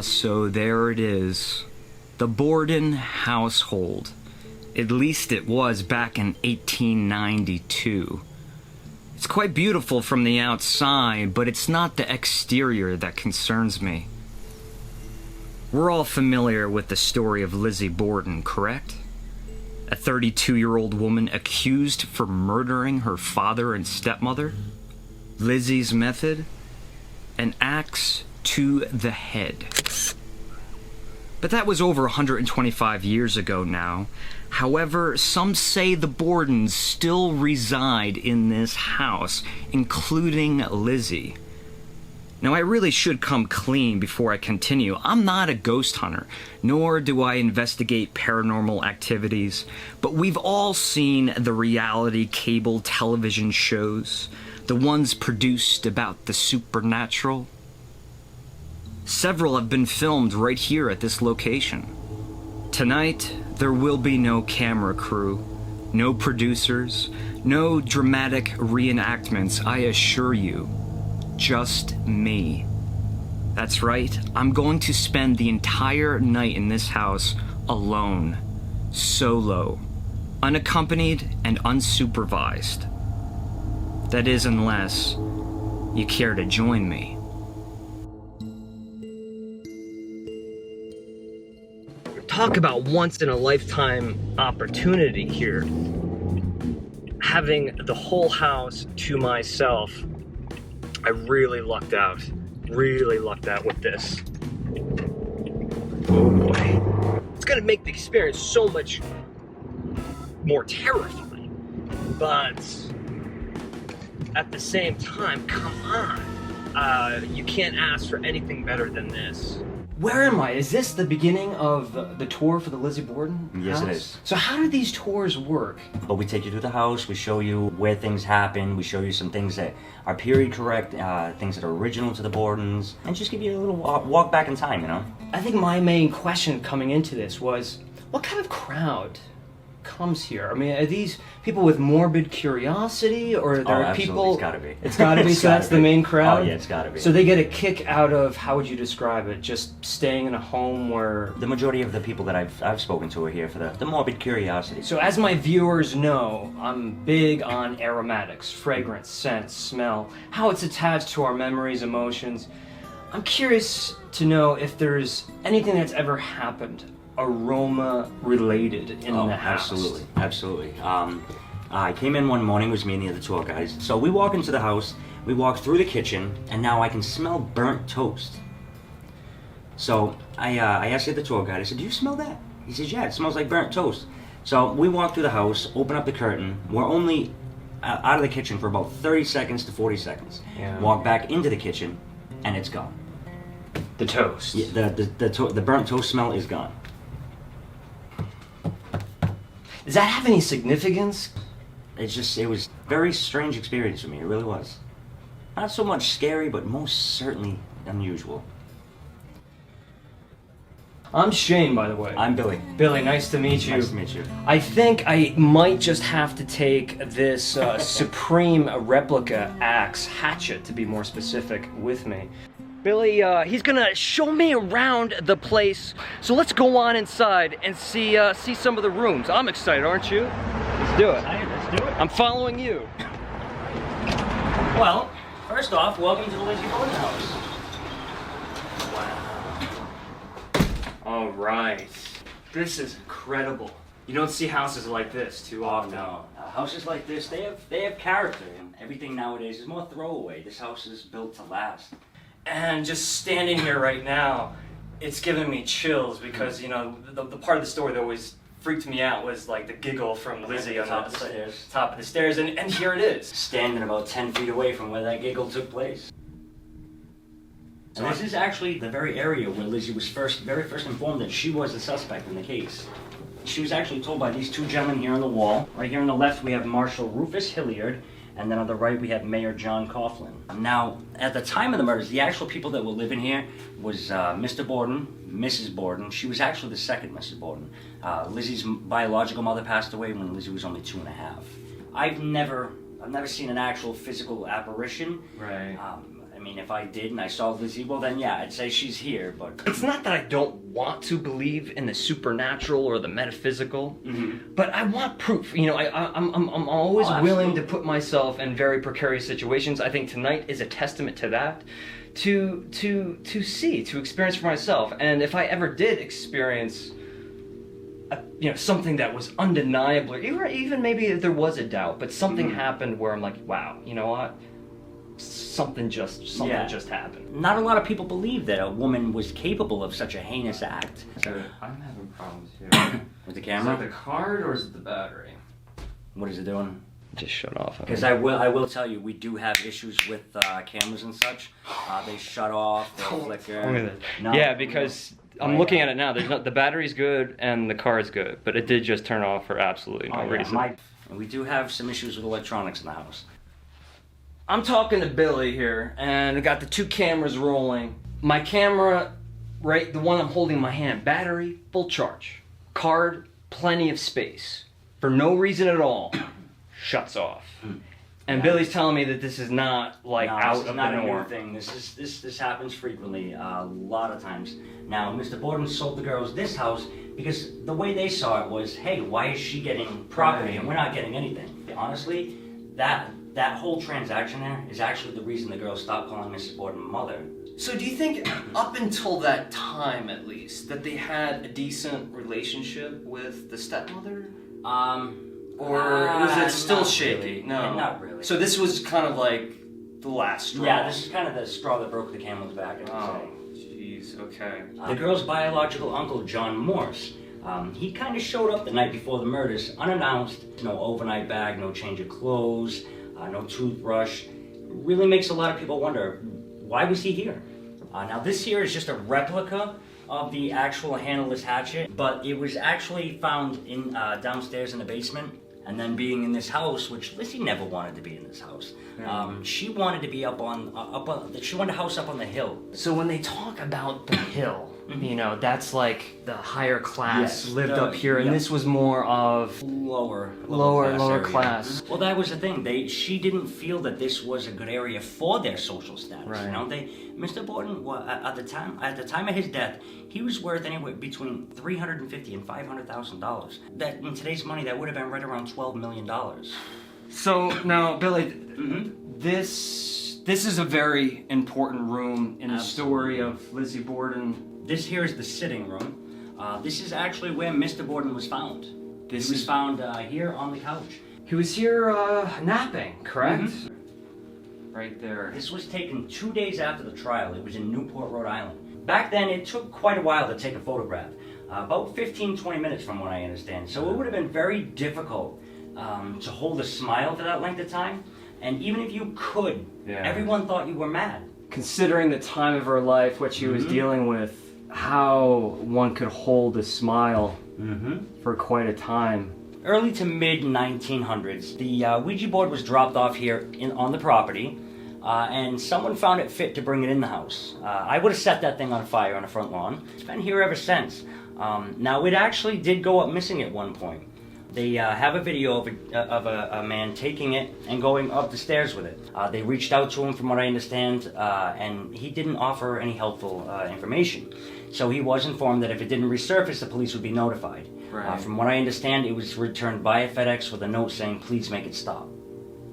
So there it is. The Borden household. At least it was back in 1892. It's quite beautiful from the outside, but it's not the exterior that concerns me. We're all familiar with the story of Lizzie Borden, correct? A 32-year-old woman accused for murdering her father and stepmother? Lizzie's method? An axe to the head. But that was over 125 years ago now. However, some say the Bordens still reside in this house, including Lizzie. Now, I really should come clean before I continue. I'm not a ghost hunter, nor do I investigate paranormal activities, but we've all seen the reality cable television shows, the ones produced about the supernatural. Several have been filmed right here at this location. Tonight, there will be no camera crew, no producers, no dramatic reenactments, I assure you. Just me. That's right, I'm going to spend the entire night in this house alone, solo, unaccompanied and unsupervised. That is, unless you care to join me. Talk about once-in-a-lifetime opportunity here. Having the whole house to myself. I really lucked out with this. Oh boy. It's gonna make the experience so much more terrifying. But at the same time, come on. You can't ask for anything better than this. Where am I? Is this the beginning of the tour for the Lizzie Borden house? Yes, it is. So how do these tours work? But we take you to the house, we show you where things happen, we show you some things that are period correct, things that are original to the Bordens, and just give you a little walk back in time, you know? I think my main question coming into this was, what kind of crowd comes here? I mean, are these people with morbid curiosity, or are there people... It's gotta be. It's gotta be, so that's the main crowd? Oh yeah, it's gotta be. So they get a kick out of, how would you describe it, just staying in a home where... The majority of the people that I've spoken to are here for the morbid curiosity. So as my viewers know, I'm big on aromatics, fragrance, scent, smell, how it's attached to our memories, emotions. I'm curious to know if there's anything that's ever happened aroma related in the house. Absolutely. I came in one morning, it was me and the other tour guys. So we walk into the house, we walk through the kitchen, and now I can smell burnt toast. So I asked the other tour guide, I said, do you smell that? He says, yeah, it smells like burnt toast. So we walk through the house, open up the curtain, we're only out of the kitchen for about 30 seconds to 40 seconds. Yeah. Walk back into the kitchen, and it's gone. The toast. Yeah, the burnt toast smell is gone. Does that have any significance? It was a very strange experience for me, it really was. Not so much scary, but most certainly unusual. I'm Shane, by the way. I'm Billy. Billy, nice to meet you. Nice to meet you. I think I might just have to take this Supreme replica axe, hatchet to be more specific, with me. Billy, he's gonna show me around the place. So let's go on inside and see some of the rooms. I'm excited, aren't you? Let's do it. Let's do it. I'm following you. Well, first off, welcome to the Lizzie Borden House. Wow. All right. This is incredible. You don't see houses like this too often. No. Houses like this, they have character, and everything nowadays is more throwaway. This house is built to last. And just standing here right now, it's giving me chills because, you know, the part of the story that always freaked me out was like the giggle from Lizzie on top of the stairs. Top of the stairs, and here it is. Standing about 10 feet away from where that giggle took place. And this is actually the very area where Lizzie was very first informed that she was the suspect in the case. She was actually told by these two gentlemen here on the wall. Right here on the left we have Marshal Rufus Hilliard, and then on the right we have Mayor John Coughlin. Now, at the time of the murders, the actual people that were living here was Mr. Borden, Mrs. Borden. She was actually the second Mrs. Borden. Lizzie's biological mother passed away when Lizzie was only 2.5. I've never seen an actual physical apparition. Right. mean, if I did and I saw Lizzie, well then yeah, I'd say she's here, but... It's not that I don't want to believe in the supernatural or the metaphysical, but I want proof. You know, I'm always willing to put myself in very precarious situations. I think tonight is a testament to that, to experience for myself. And if I ever did experience something that was undeniable, even maybe if there was a doubt, but something happened where I'm like, wow, you know what? Something just happened. Not a lot of people believe that a woman was capable of such a heinous act. So I'm having problems here. With the camera? Is it the card or is it the battery? What is it doing? Just shut off. Because I will tell you, we do have issues with cameras and such. They shut off, they flicker. No, yeah, because I'm looking at it now. The battery's good and the card's good, but it did just turn off for absolutely no reason. And we do have some issues with electronics in the house. I'm talking to Billy here, and I got the 2 cameras rolling. My camera, right, the one I'm holding in my hand, battery, full charge. Card, plenty of space. For no reason at all, shuts off. And Billy's telling me that this is not like out of the norm. Not a new thing. This happens frequently, a lot of times. Now, Mr. Borden sold the girls this house because the way they saw it was, hey, why is she getting property and we're not getting anything? Honestly, that whole transaction there is actually the reason the girls stopped calling Mrs. Borden mother. So do you think up until that time, at least, that they had a decent relationship with the stepmother? Or was it still shaky? Really. No. Not really. So this was kind of like the last straw? Yeah, this is kind of the straw that broke the camel's back, I would say. Jeez, okay. The girl's biological uncle, John Morse, he kind of showed up the night before the murders, unannounced. No overnight bag, no change of clothes, no toothbrush. Really makes a lot of people wonder, why was he here? Now this here is just a replica of the actual handleless hatchet, but it was actually found in downstairs in the basement, and then being in this house, which Lizzie never wanted to be in this house. She wanted to be she wanted a house up on the hill. So when they talk about the hill, you know, that's like the higher class lived up here, and this was more of lower class. Well, that was the thing. She didn't feel that this was a good area for their social status. Right. You know, Mr. Borden, at the time of his death, he was worth anywhere between $350,000 and $500,000. That in today's money, that would have been right around $12 million. So now, Billy, this is a very important room in the story of Lizzie Borden. This here is the sitting room. This is actually where Mr. Borden was found. He was found here on the couch. He was here napping, correct? Right there. This was taken 2 days after the trial. It was in Newport, Rhode Island. Back then, it took quite a while to take a photograph. About 15-20 minutes from what I understand. So it would have been very difficult to hold a smile for that length of time. And even if you could, everyone thought you were mad. Considering the time of her life, what she was dealing with, how one could hold a smile for quite a time. Early to mid-1900s, the Ouija board was dropped off here on the property, and someone found it fit to bring it in the house. I would have set that thing on fire on the front lawn. It's been here ever since. Now, it actually did go up missing at one point. They have a video of a man taking it and going up the stairs with it. They reached out to him, from what I understand, and he didn't offer any helpful information. So he was informed that if it didn't resurface, the police would be notified. Right. From what I understand, it was returned via FedEx with a note saying, "Please make it stop."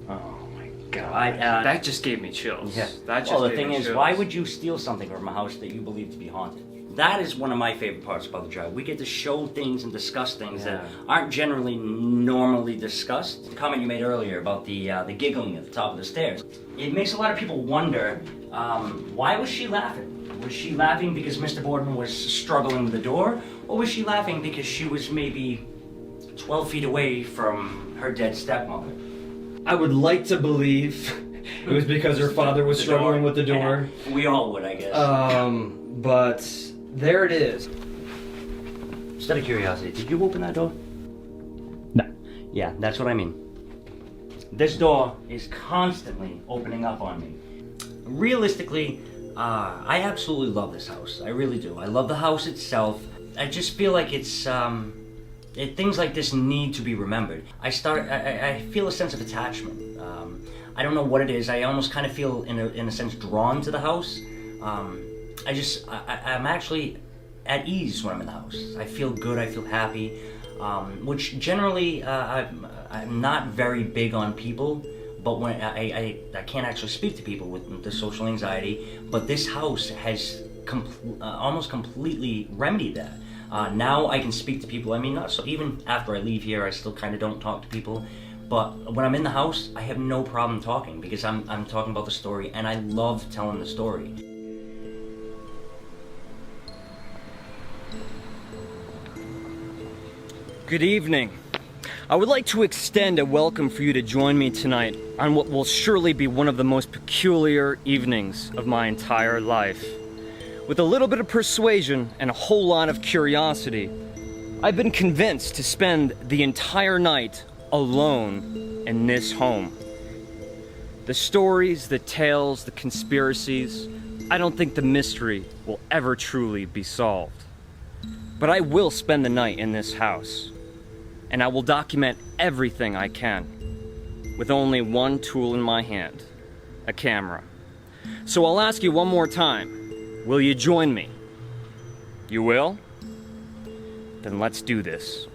Oh my God. That just gave me chills. Yeah. Well, the thing is, why would you steal something from a house that you believe to be haunted? That is one of my favorite parts about the job. We get to show things and discuss things that aren't generally normally discussed. The comment you made earlier about the giggling at the top of the stairs. It makes a lot of people wonder, why was she laughing? Was she laughing because Mr. Borden was struggling with the door? Or was she laughing because she was maybe 12 feet away from her dead stepmother? I would like to believe it was because her father was struggling with the door. Yeah, we all would, I guess. But there it is. Just out of curiosity, did you open that door? No. Yeah, that's what I mean. This door is constantly opening up on me. Realistically, I absolutely love this house. I really do. I love the house itself. I just feel like it's, things like this need to be remembered. I feel a sense of attachment. I don't know what it is. I almost kind of feel, in a sense, drawn to the house. I'm actually at ease when I'm in the house. I feel good. I feel happy, which generally I'm not very big on people. But when I can't actually speak to people with the social anxiety. But this house has almost completely remedied that. Now I can speak to people. I mean, not so. Even after I leave here, I still kind of don't talk to people. But when I'm in the house, I have no problem talking because I'm talking about the story, and I love telling the story. Good evening. I would like to extend a welcome for you to join me tonight on what will surely be one of the most peculiar evenings of my entire life. With a little bit of persuasion and a whole lot of curiosity, I've been convinced to spend the entire night alone in this home. The stories, the tales, the conspiracies, I don't think the mystery will ever truly be solved. But I will spend the night in this house, and I will document everything I can with only one tool in my hand, a camera. So I'll ask you one more time, will you join me? You will? Then let's do this.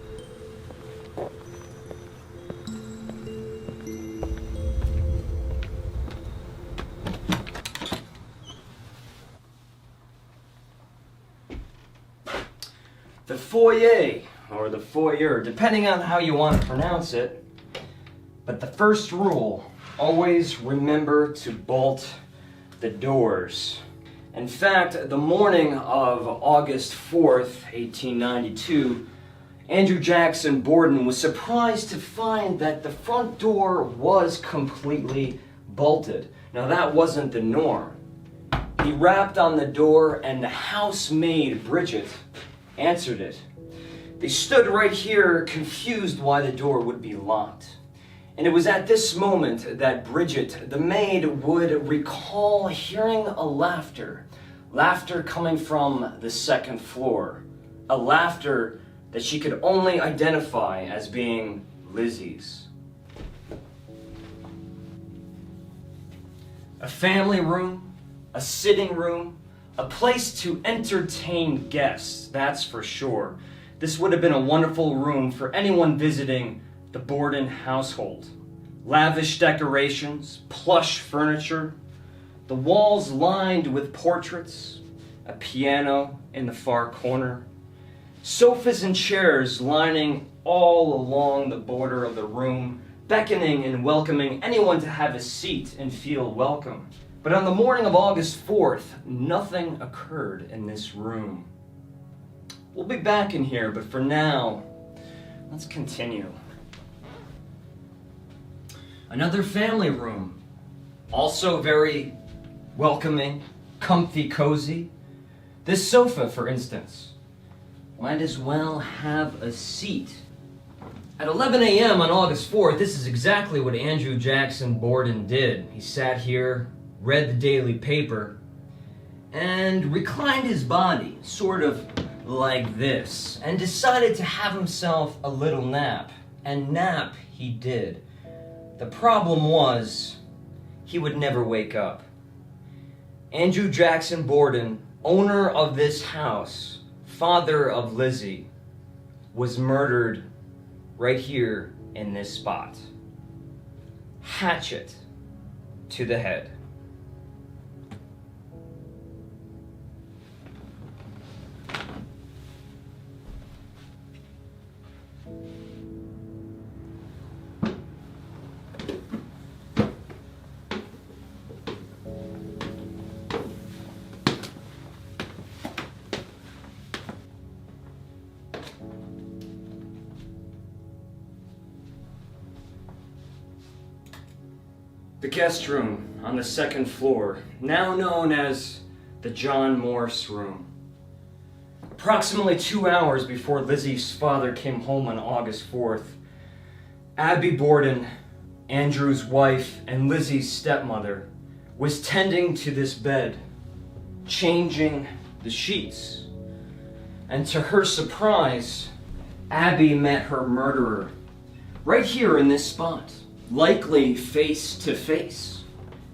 The foyer, or the foyer, depending on how you want to pronounce it. But the first rule, always remember to bolt the doors. In fact, the morning of August 4th, 1892, Andrew Jackson Borden was surprised to find that the front door was completely bolted. Now that wasn't the norm. He rapped on the door and the housemaid, Bridget, answered it. They stood right here, confused why the door would be locked. And it was at this moment that Bridget, the maid, would recall hearing a laughter coming from the second floor, a laughter that she could only identify as being Lizzie's. A family room, a sitting room, a place to entertain guests, that's for sure. This would have been a wonderful room for anyone visiting the Borden household. Lavish decorations, plush furniture, the walls lined with portraits, a piano in the far corner, sofas and chairs lining all along the border of the room, beckoning and welcoming anyone to have a seat and feel welcome. But on the morning of August 4th, nothing occurred in this room. We'll be back in here, but for now, let's continue. Another family room, also very welcoming, comfy, cozy. This sofa, for instance, might as well have a seat. At 11 a.m. on August 4th, this is exactly what Andrew Jackson Borden did. He sat here, read the daily paper, and reclined his body, sort of like this, and decided to have himself a little nap. And nap he did. The problem was, he would never wake up. Andrew Jackson Borden, owner of this house, father of Lizzie, was murdered right here in this spot. Hatchet to the head. The guest room on the second floor, now known as the John Morse room. Approximately 2 hours before Lizzie's father came home on August 4th, Abby Borden, Andrew's wife and Lizzie's stepmother, was tending to this bed, changing the sheets. And to her surprise, Abby met her murderer right here in this spot. likely face to face.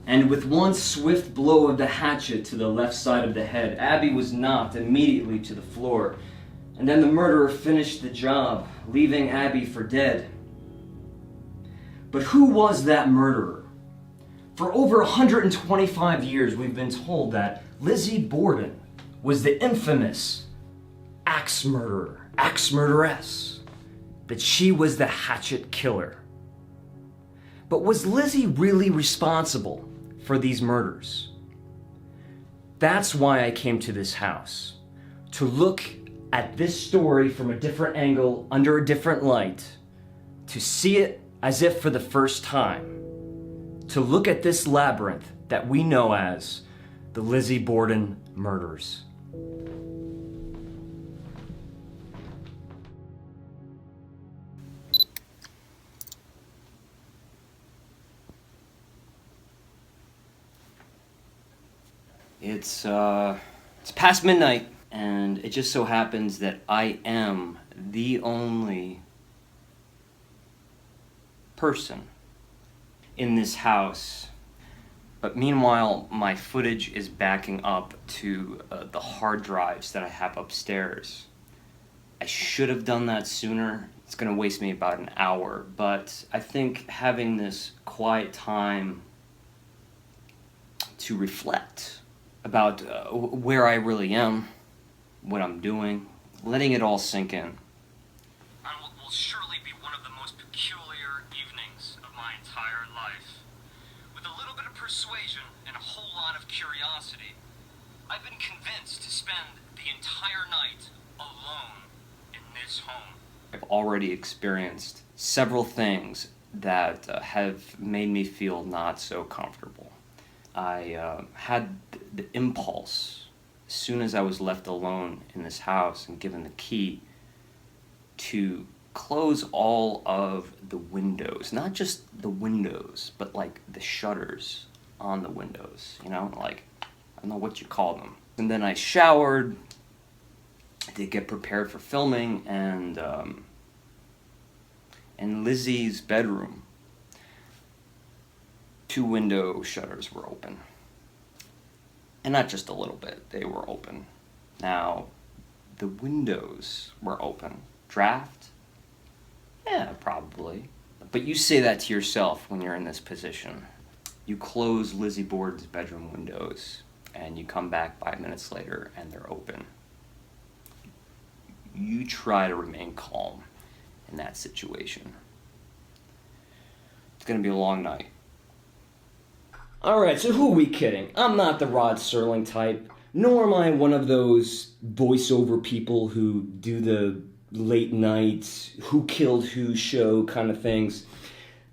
And with one swift blow of the hatchet to the left side of the head, Abby was knocked immediately to the floor. And then the murderer finished the job, leaving Abby for dead. But who was that murderer? For over 125 years, we've been told that Lizzie Borden was the infamous axe murderer, axe murderess, that she was the hatchet killer. But was Lizzie really responsible for these murders? That's why I came to this house, to look at this story from a different angle, under a different light, to see it as if for the first time, to look at this labyrinth that we know as the Lizzie Borden murders. It's past midnight, and it just so happens that I am the only person in this house. But meanwhile, my footage is backing up to the hard drives that I have upstairs. I should have done that sooner. It's gonna waste me about an hour, but I think having this quiet time to reflect about where I really am, what I'm doing, letting it all sink in. And what will surely be one of the most peculiar evenings of my entire life. With a little bit of persuasion and a whole lot of curiosity, I've been convinced to spend the entire night alone in this home. I've already experienced several things that have made me feel not so comfortable. I had the impulse, as soon as I was left alone in this house and given the key, to close all of the windows. Not just the windows, but like the shutters on the windows, you know? Like, I don't know what you call them. And then I showered to get prepared for filming, and in Lizzie's bedroom, 2 window shutters were open. And not just a little bit, they were open. Now, the windows were open. Draft? Yeah, probably. But you say that to yourself when you're in this position. You close Lizzie Borden's bedroom windows, and you come back 5 minutes later, and they're open. You try to remain calm in that situation. It's gonna be a long night. Alright, so who are we kidding? I'm not the Rod Serling type, nor am I one of those voiceover people who do the late night, who killed who show kind of things.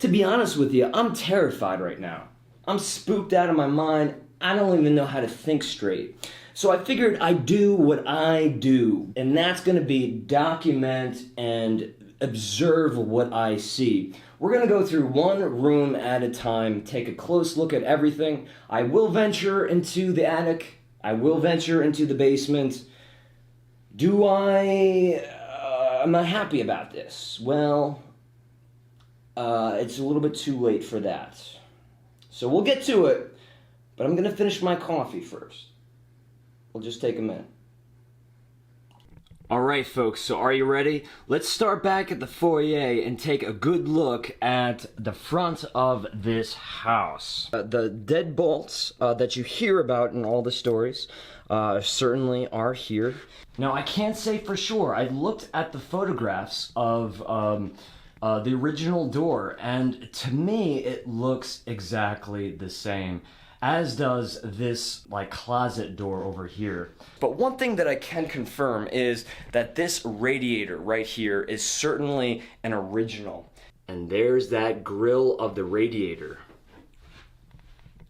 To be honest with you, I'm terrified right now. I'm spooked out of my mind. I don't even know how to think straight. So I figured I'd do what I do, and that's going to be document and observe what I see. We're going to go through one room at a time, take a close look at everything. I will venture into the attic. I will venture into the basement. Am I happy about this? Well, it's a little bit too late for that. So we'll get to it, but I'm going to finish my coffee first. We'll just take a minute. Alright folks, so are you ready? Let's start back at the foyer and take a good look at the front of this house. The deadbolts that you hear about in all the stories certainly are here. Now I can't say for sure. I looked at the photographs of the original door, and to me it looks exactly the same, as does this like closet door over here. But one thing that I can confirm is that this radiator right here is certainly an original. And there's that grill of the radiator.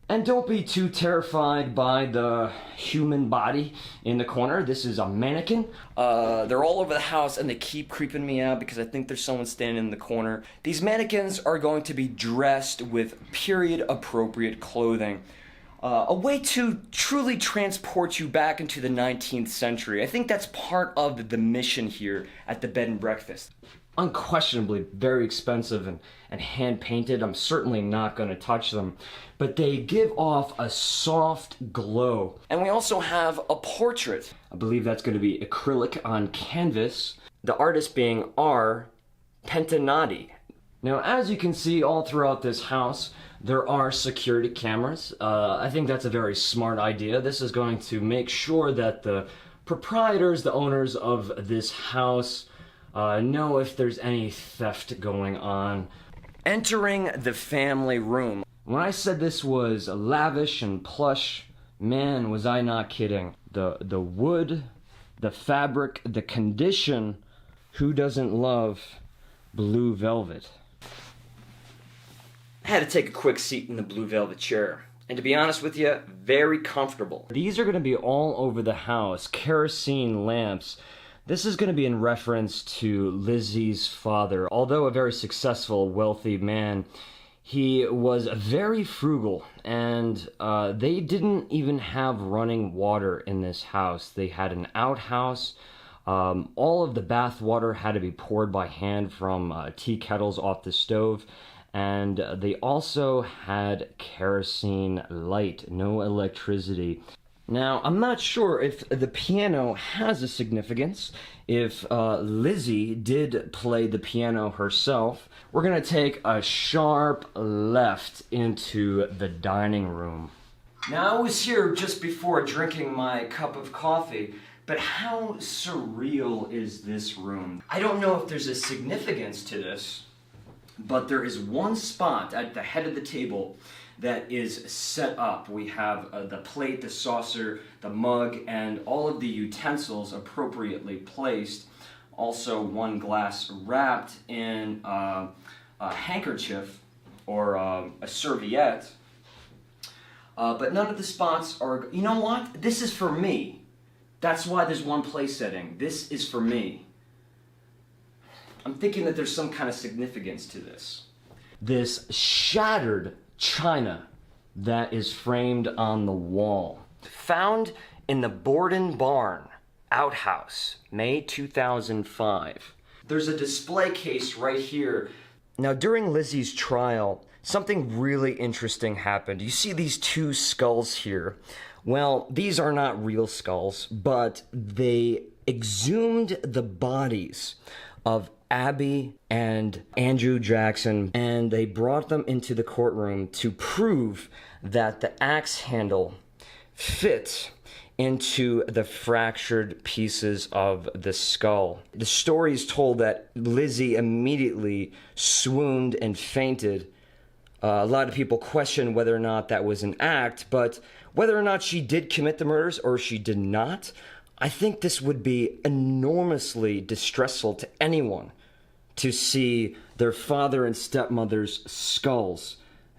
And don't be too terrified by the human body in the corner. This is a mannequin. They're all over the house and they keep creeping me out because I think there's someone standing in the corner. These mannequins are going to be dressed with period appropriate clothing. A way to truly transport you back into the 19th century. I think that's part of the mission here at the bed and breakfast. unquestionably very expensive and hand painted. I'm certainly not going to touch them, but they give off a soft glow. And we also have a portrait. I believe that's going to be acrylic on canvas. The artist being R. Pentinati. Now, as you can see all throughout this house, there are security cameras. I think that's a very smart idea. This is going to make sure that the proprietors, the owners of this house, know if there's any theft going on. Entering the family room. When I said this was lavish and plush, man, was I not kidding. The wood, the fabric, the condition, who doesn't love blue velvet? I had to take a quick seat in the blue velvet chair. And to be honest with you, very comfortable. These are going to be all over the house, kerosene lamps. This is going to be in reference to Lizzie's father. Although a very successful, wealthy man, he was very frugal, and they didn't even have running water in this house. They had an outhouse. All of the bath water had to be poured by hand from tea kettles off the stove. And they also had kerosene light, no electricity. Now, I'm not sure if the piano has a significance, if Lizzie did play the piano herself. We're gonna take a sharp left into the dining room. Now, I was here just before drinking my cup of coffee, but how surreal is this room? I don't know if there's a significance to this, but there is one spot at the head of the table that is set up. We have the plate, the saucer, the mug, and all of the utensils appropriately placed. Also, one glass wrapped in a handkerchief or a serviette. But none of the spots are, you know what? This is for me. That's why there's one place setting. This is for me. I'm thinking that there's some kind of significance to this. This shattered china that is framed on the wall. Found in the Borden barn, outhouse, May 2005. There's a display case right here. Now, during Lizzie's trial, something really interesting happened. You see these two skulls here. Well, these are not real skulls, but they exhumed the bodies of Abby and Andrew Jackson, and they brought them into the courtroom to prove that the axe handle fit into the fractured pieces of the skull. The story is told that Lizzie immediately swooned and fainted. A lot of people question whether or not that was an act, but whether or not she did commit the murders or she did not, I think this would be enormously distressful to anyone to see their father and stepmother's skulls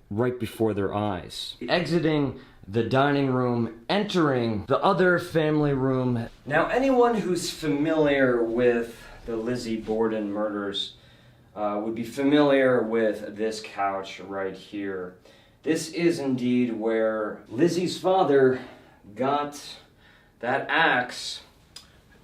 right before their eyes. Exiting the dining room, entering the other family room. Now, anyone who's familiar with the Lizzie Borden murders would be familiar with this couch right here. This is indeed where Lizzie's father got that axe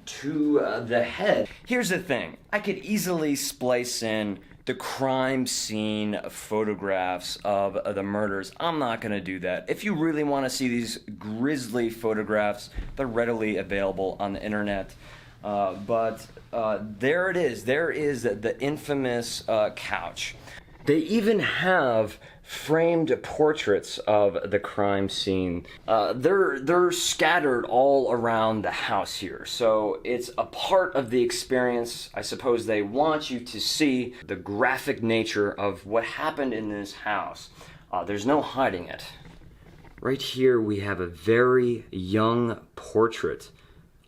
to the head. Here's the thing. I could easily splice in the crime scene photographs of the murders. I'm not going to do that. If you really want to see these grisly photographs, they're readily available on the internet. But there it is. There is the infamous couch. They even have framed portraits of the crime scene. They're scattered all around the house here, so it's a part of the experience. I suppose they want you to see the graphic nature of what happened in this house. There's no hiding it. Right here we have a very young portrait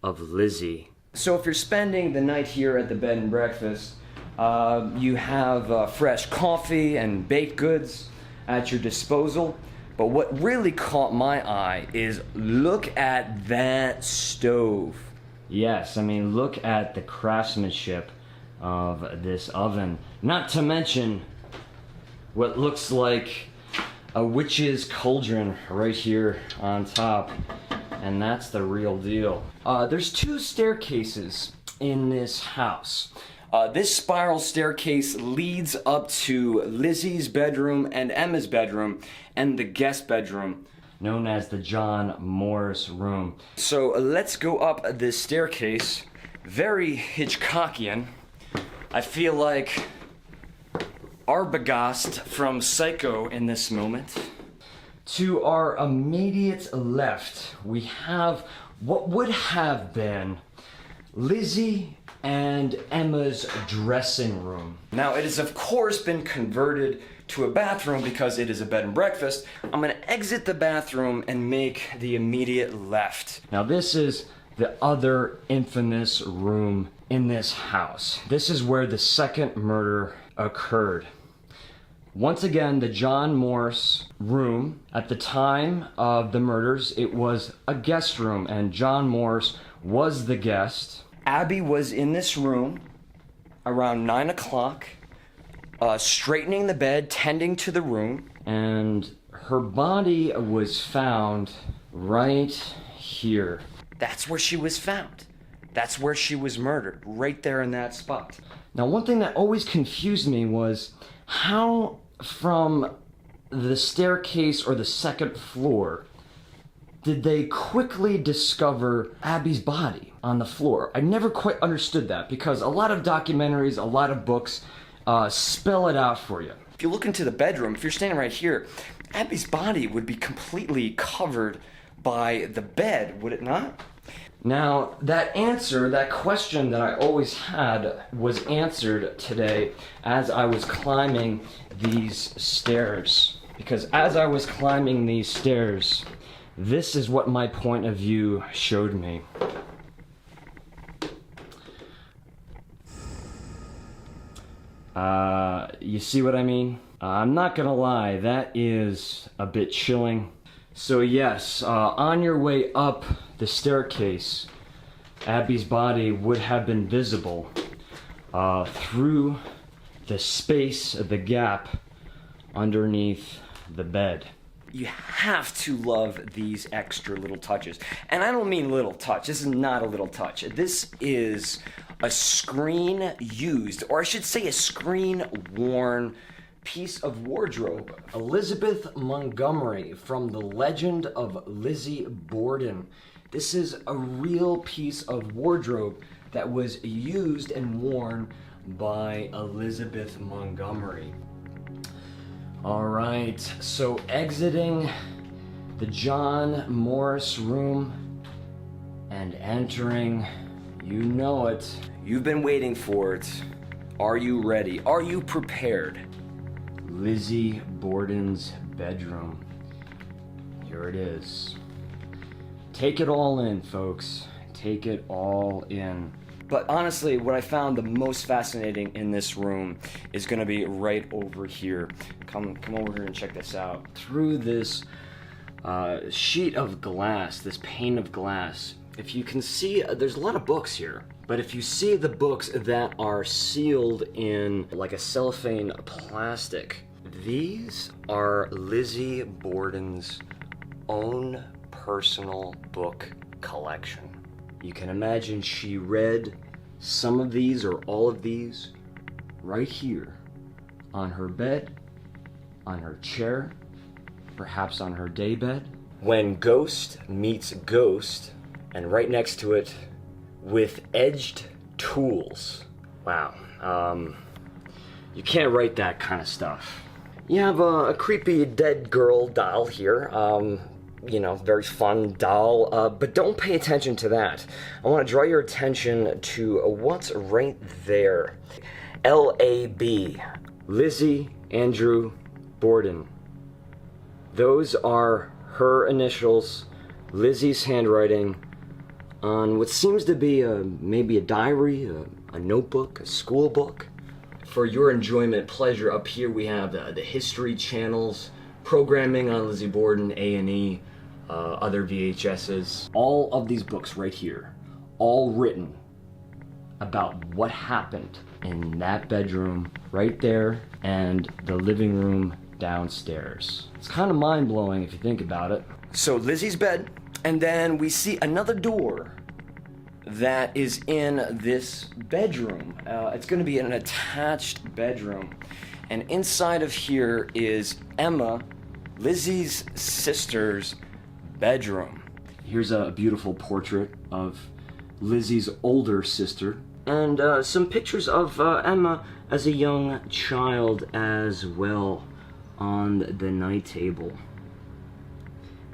of Lizzie. So if you're spending the night here at the bed and breakfast, you have fresh coffee and baked goods at your disposal. But what really caught my eye is look at that stove. Yes, I mean, look at the craftsmanship of this oven. Not to mention what looks like a witch's cauldron right here on top. And that's the real deal. There's two staircases in this house. This spiral staircase leads up to Lizzie's bedroom and Emma's bedroom and the guest bedroom, known as the John Morris room. So let's go up this staircase. Very Hitchcockian. I feel like Arbogast from Psycho in this moment. To our immediate left, we have what would have been Lizzie and Emma's dressing room. Now, it has of course been converted to a bathroom because it is a bed and breakfast. I'm gonna exit the bathroom and make the immediate left. Now, this is the other infamous room in this house. This is where the second murder occurred. Once again, the John Morris room. At the time of the murders, it was a guest room, and John Morris was the guest. Abby was in this room around 9 o'clock, straightening the bed, tending to the room, and her body was found right here. That's where she was found. That's where she was murdered, right there in that spot. Now, one thing that always confused me was how from the staircase or the second floor did they quickly discover Abby's body on the floor? I never quite understood that because a lot of documentaries, a lot of books spell it out for you. If you look into the bedroom, if you're standing right here, Abby's body would be completely covered by the bed, would it not? Now, that question that I always had was answered today as I was climbing these stairs. Because as I was climbing these stairs, this is what my point of view showed me. You see what I mean? I'm not gonna lie, that is a bit chilling. So yes, on your way up the staircase, Abby's body would have been visible through the space, the gap underneath the bed. You have to love these extra little touches. And I don't mean little touch. This is not a little touch. This is a screen used, or I should say a screen worn piece of wardrobe. Elizabeth Montgomery from The Legend of Lizzie Borden. This is a real piece of wardrobe that was used and worn by Elizabeth Montgomery. All right, so exiting the John Morris room and entering, you know it, you've been waiting for it. Are you ready? Are you prepared? Lizzie Borden's bedroom. Here it is. Take it all in, folks. Take it all in. But honestly, what I found the most fascinating in this room is gonna be right over here. Come over here and check this out. Through this sheet of glass, this pane of glass, if you can see, there's a lot of books here. But if you see the books that are sealed in like a cellophane plastic, these are Lizzie Borden's own personal book collection. You can imagine she read some of these or all of these right here on her bed, on her chair, perhaps on her daybed. When ghost meets ghost, and right next to it, with edged tools. Wow, you can't write that kind of stuff. You have a creepy dead girl doll here. You know, very fun doll, but don't pay attention to that. I want to draw your attention to what's right there. L.A.B. Lizzie Andrew Borden. Those are her initials, Lizzie's handwriting, on what seems to be maybe a diary, a notebook, a school book. For your enjoyment, pleasure, up here we have the history channels, programming on Lizzie Borden, A&E, other VHSs. All of these books right here, all written about what happened in that bedroom right there and the living room downstairs. It's kind of mind-blowing if you think about it. So Lizzie's bed, and then we see another door that is in this bedroom. It's going to be an attached bedroom. And inside of here is Emma, Lizzie's sister's bedroom. Here's a beautiful portrait of Lizzie's older sister. And some pictures of Emma as a young child as well on the night table.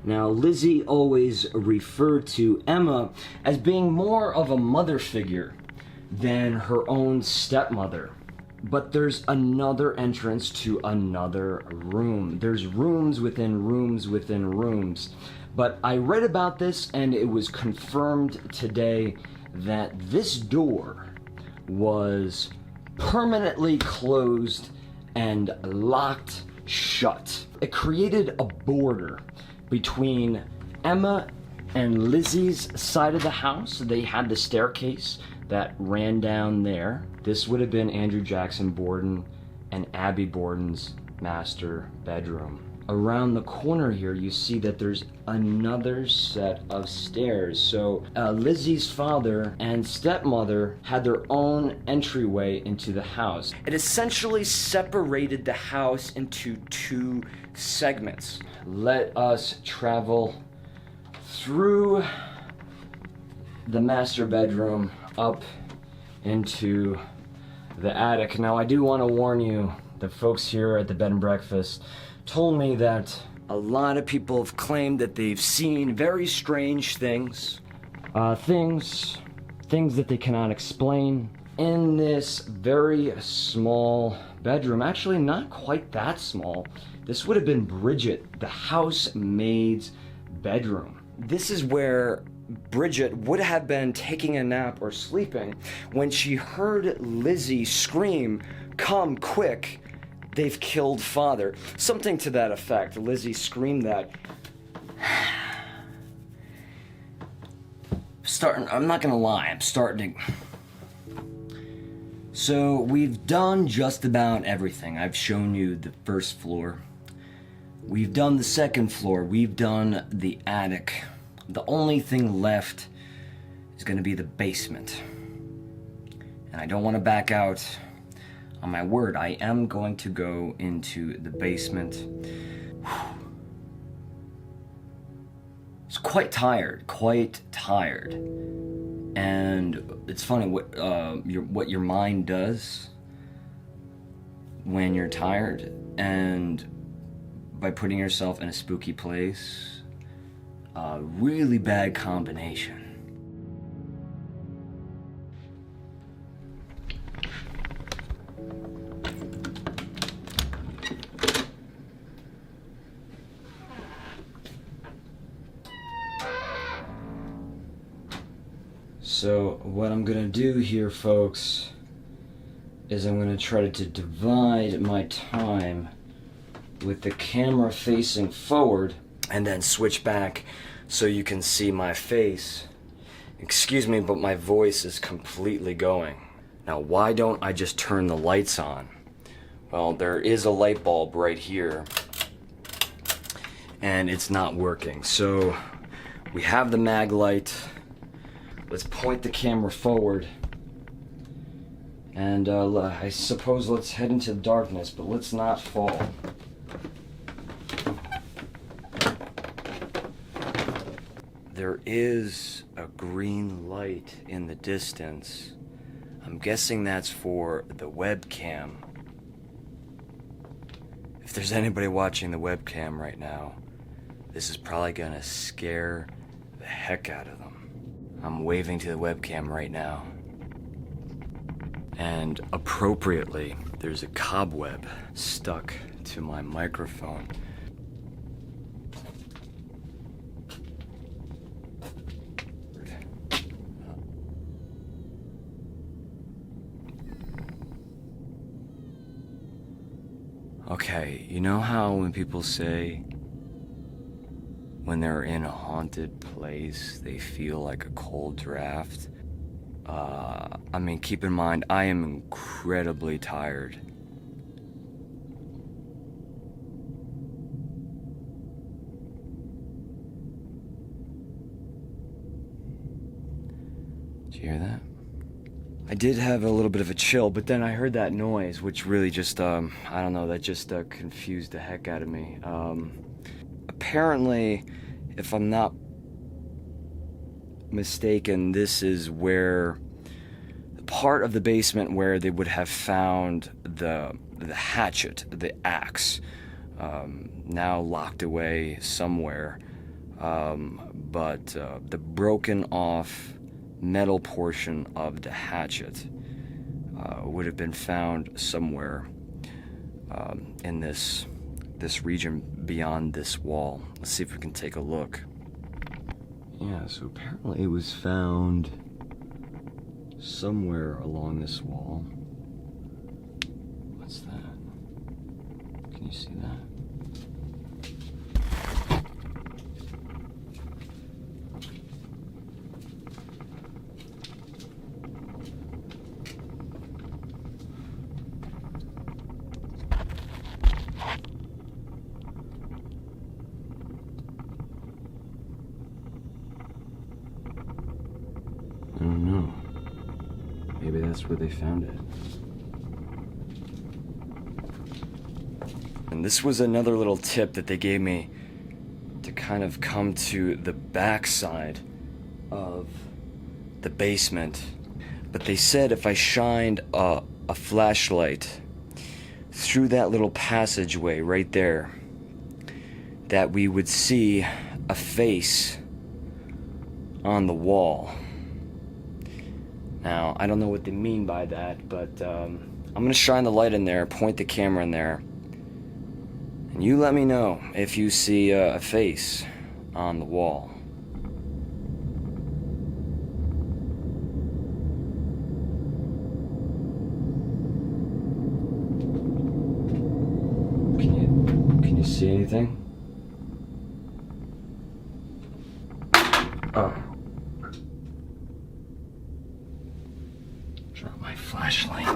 Now, Lizzie always referred to Emma as being more of a mother figure than her own stepmother. But there's another entrance to another room. There's rooms within rooms within rooms. But I read about this and it was confirmed today that this door was permanently closed and locked shut. It created a border between Emma and Lizzie's side of the house. They had the staircase that ran down there. This would have been Andrew Jackson Borden and Abby Borden's master bedroom. Around the corner here, you see that there's another set of stairs. So Lizzie's father and stepmother had their own entryway into the house. It essentially separated the house into two segments. Let us travel through the master bedroom up into the attic. Now, I do want to warn you, the folks here at the bed and breakfast told me that a lot of people have claimed that they've seen very strange things. Things that they cannot explain in this very small bedroom. Actually, not quite that small. This would have been Bridget, the housemaid's bedroom. This is where Bridget would have been taking a nap or sleeping when she heard Lizzie scream, "Come quick, they've killed father." Something to that effect. Lizzie screamed that. I'm not gonna lie, I'm starting to... So, we've done just about everything. I've shown you the first floor. We've done the second floor. We've done the attic. The only thing left is gonna be the basement. And I don't want to back out on my word. I am going to go into the basement. It's quite tired. And it's funny what your mind does when you're tired, and by putting yourself in a spooky place. A really bad combination. So what I'm gonna do here, folks, is I'm gonna try to divide my time with the camera facing forward and then switch back so you can see my face. Excuse me, but my voice is completely going. Now, why don't I just turn the lights on? Well, there is a light bulb right here, and it's not working. So we have the mag light. Let's point the camera forward. And I suppose let's head into the darkness, but let's not fall. There is a green light in the distance. I'm guessing that's for the webcam. If there's anybody watching the webcam right now, this is probably gonna scare the heck out of them. I'm waving to the webcam right now. And appropriately, there's a cobweb stuck to my microphone. Okay, you know how when people say when they're in a haunted place, they feel like a cold draft? I mean, keep in mind, I am incredibly tired. Did you hear that? I did have a little bit of a chill, but then I heard that noise, which really just, I don't know, that just confused the heck out of me. Apparently, if I'm not mistaken, this is where the part of the basement where they would have found the hatchet, the axe, now locked away somewhere. But the broken off metal portion of the hatchet would have been found somewhere in this region beyond this wall. Let's see if we can take a look. Yeah, so apparently it was found somewhere along this wall. What's that? Can you see that? I don't know. Maybe that's where they found it. And this was another little tip that they gave me to kind of come to the backside of the basement. But they said if I shined a flashlight through that little passageway right there, that we would see a face on the wall. Now, I don't know what they mean by that, but I'm gonna shine the light in there, point the camera in there, and you let me know if you see a face on the wall. Can you see anything? Oh. Drop my flashlight.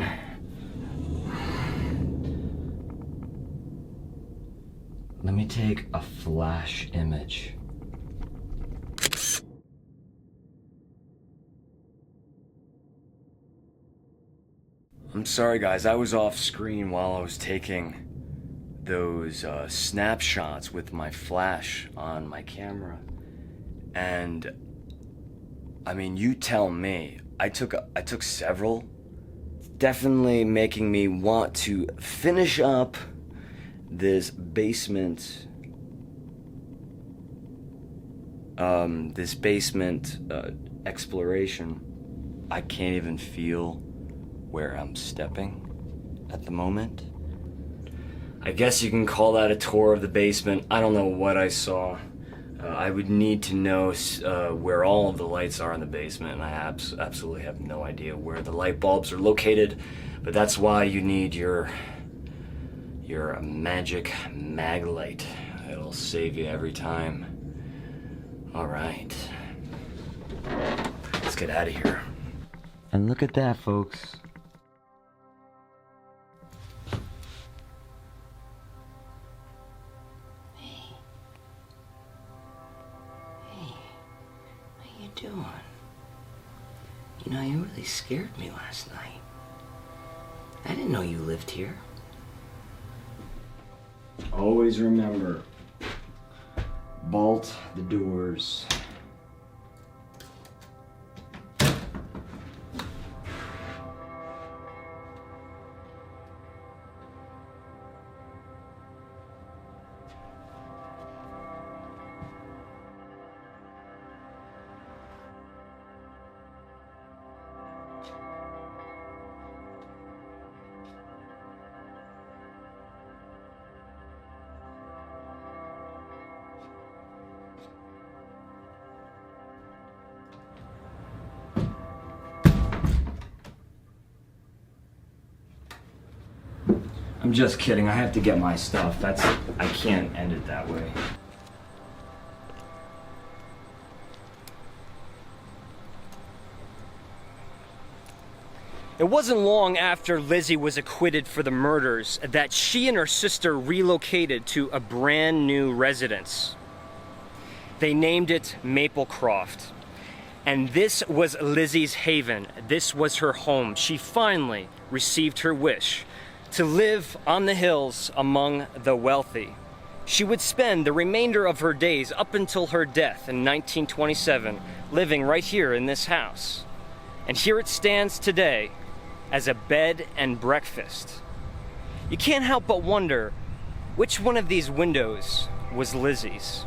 Let me take a flash image. I'm sorry guys, I was off screen while I was taking those snapshots with my flash on my camera. And I mean, you tell me. I took several, definitely making me want to finish up this basement exploration. I can't even feel where I'm stepping at the moment. I guess you can call that a tour of the basement. I don't know what I saw. I would need to know where all of the lights are in the basement, and I absolutely have no idea where the light bulbs are located, but that's why you need your magic mag light. It'll save you every time. All right. Let's get out of here. And look at that, folks. Doing? You know, you really scared me last night. I didn't know you lived here. Always remember, bolt the doors. I'm just kidding, I have to get my stuff. I can't end it that way. It wasn't long after Lizzie was acquitted for the murders that she and her sister relocated to a brand new residence. They named it Maplecroft. And this was Lizzie's haven. This was her home. She finally received her wish to live on the hills among the wealthy. She would spend the remainder of her days up until her death in 1927 living right here in this house. And here it stands today as a bed and breakfast. You can't help but wonder which one of these windows was Lizzie's.